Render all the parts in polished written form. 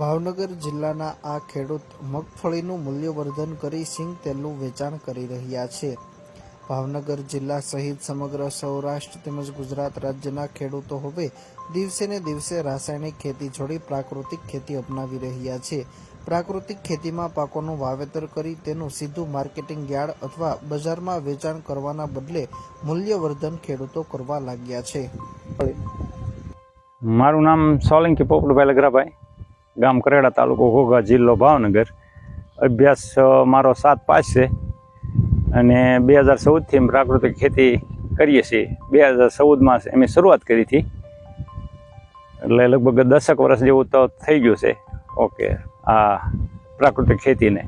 ભાવનગર જિલ્લાના આ ખેડૂત મગફળીનું મૂલ્યવર્ધન કરી સિંગ તેલનું વેચાણ કરી રહ્યા છે। ભાવનગર જિલ્લા સહિત સમગ્ર સૌરાષ્ટ્ર તેમજ ગુજરાત રાજ્યના ખેડૂતો હવે દિવસે ને દિવસે રાસાયણિક ખેતી છોડી પ્રાકૃતિક ખેતી અપનાવી રહ્યા છે। પ્રાકૃતિક ખેતીમાં પાકોનું વાવેતર કરી તેનું સીધું માર્કેટિંગ યાર્ડ અથવા બજારમાં વેચાણ કરવાના બદલે મૂલ્યવર્ધન ખેડૂતો કરવા લાગ્યા છે। મારું નામ સોલંકી પોપટભાઈ લગરાભાઈ, ગામ કરેડા, તાલુકો ઘોઘા, જિલ્લો ભાવનગર। અભ્યાસ મારો 7 પાસ છે અને 2014થી પ્રાકૃતિક ખેતી કરીએ છીએ। 2014માં અમે શરૂઆત કરી હતી, એટલે લગભગ 10 વર્ષ જેવું તો થઈ ગયું છે ઓકે આ પ્રાકૃતિક ખેતીને।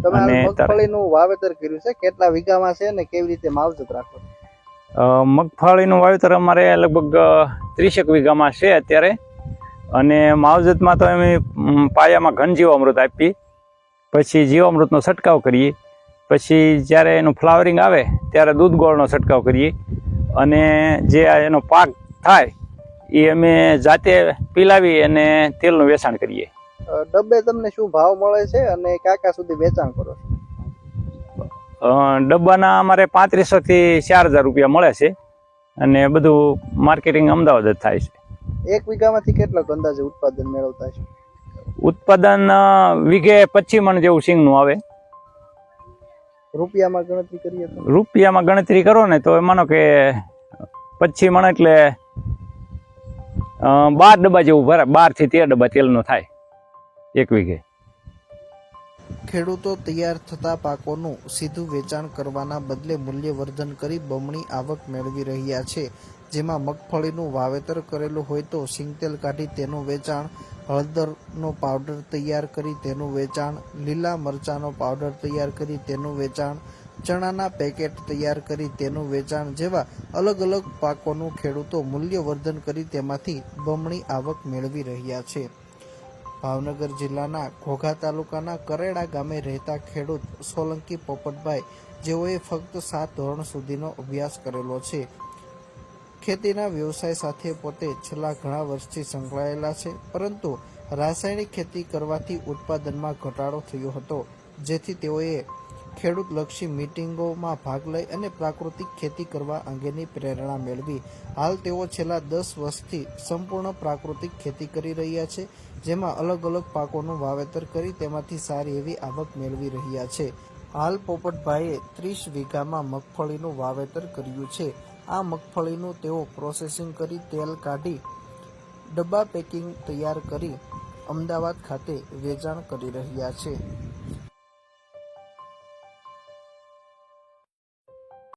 તમે મગફળીનું વાવેતર કર્યું છે, કેટલા વીઘામાં છે અને કેવી રીતે માવજત રાખો? મગફળીનું વાવેતર અમારે લગભગ 30 વીઘામાં છે અત્યારે, અને માવજતમાં તો અમે પાયામાં ઘન જીવામૃત આપી, પછી જીવામૃતનો છંટકાવ કરીએ, પછી જ્યારે એનું ફ્લાવરિંગ આવે ત્યારે દૂધ ગોળનો છંટકાવ કરીએ, અને જે એનો પાક થાય એ અમે જાતે પીલાવી અને તેલનું વેચાણ કરીએ। ડબ્બે તમને શું ભાવ મળે છે અને કાકા સુધી વેચાણ કરો છો? ડબ્બાના અમારે 3500 થી 4000 રૂપિયા મળે છે, અને બધું માર્કેટિંગ અમદાવાદ જ થાય છે। 1 વીઘામાંથી કેટલાક અંદાજે ઉત્પાદન મેળવતા છે? ઉત્પાદન વીઘે 25 મણ જેવું સિંગનું આવે। રૂપિયામાં ગણતરી કરીએ તો? રૂપિયામાં ગણતરી કરો ને તો માનો કે 25 મણ એટલે 12 ડબ્બા જેવું ભરાય, 12 થી 13 ડબ્બા તેલનું થાય 1 વીઘે। ખેડૂતો તૈયાર થતા પાકોનું સીધું વેચાણ કરવાના બદલે મૂલ્યવર્ધન કરી બમણી આવક મેળવી રહ્યા છે। જેમાં મગફળીનું વાવેતર કરેલું હોય તો સિંગતેલ કાઢી તેનું વેચાણ, હળદરનો પાવડર તૈયાર કરી તેનું વેચાણ, લીલા મરચાંનો પાવડર તૈયાર કરી તેનું વેચાણ, ચણાના પેકેટ તૈયાર કરી તેનું વેચાણ જેવા અલગ અલગ પાકોનું ખેડૂતો મૂલ્યવર્ધન કરી તેમાંથી બમણી આવક મેળવી રહ્યા છે। ભાવનગર જિલ્લાના ઘોઘા તાલુકાના કરેડા ગામે રહેતા ખેડૂત સોલંકી પોપટભાઈ, જેઓએ ફક્ત 7 ધોરણ સુધીનો અભ્યાસ કરેલો છે, ખેતીના વ્યવસાય સાથે પોતે છેલ્લા ઘણા વર્ષથી સંકળાયેલા છે, પરંતુ રાસાયણિક ખેતી કરવાથી ઉત્પાદનમાં ઘટાડો થયો હતો, જેથી તેઓએ ખેડૂતલક્ષી મિટિંગોમાં ભાગ લઈ અને પ્રાકૃતિક ખેતી કરવા અંગેની પ્રેરણા મેળવી। હાલ તેઓ છેલ્લા 10 વર્ષથી સંપૂર્ણ પ્રાકૃતિક ખેતી કરી રહ્યા છે, જેમાં અલગ અલગ પાકોનું વાવેતર કરી તેમાંથી સારી એવી આવક મેળવી રહ્યા છે। હાલ પોપટભાઈએ 30 વીઘામાં મગફળીનું વાવેતર કર્યું છે। આ મગફળીનું તેઓ પ્રોસેસિંગ કરી તેલ કાઢી ડબ્બા પેકિંગ તૈયાર કરી અમદાવાદ ખાતે વેચાણ કરી રહ્યા છે।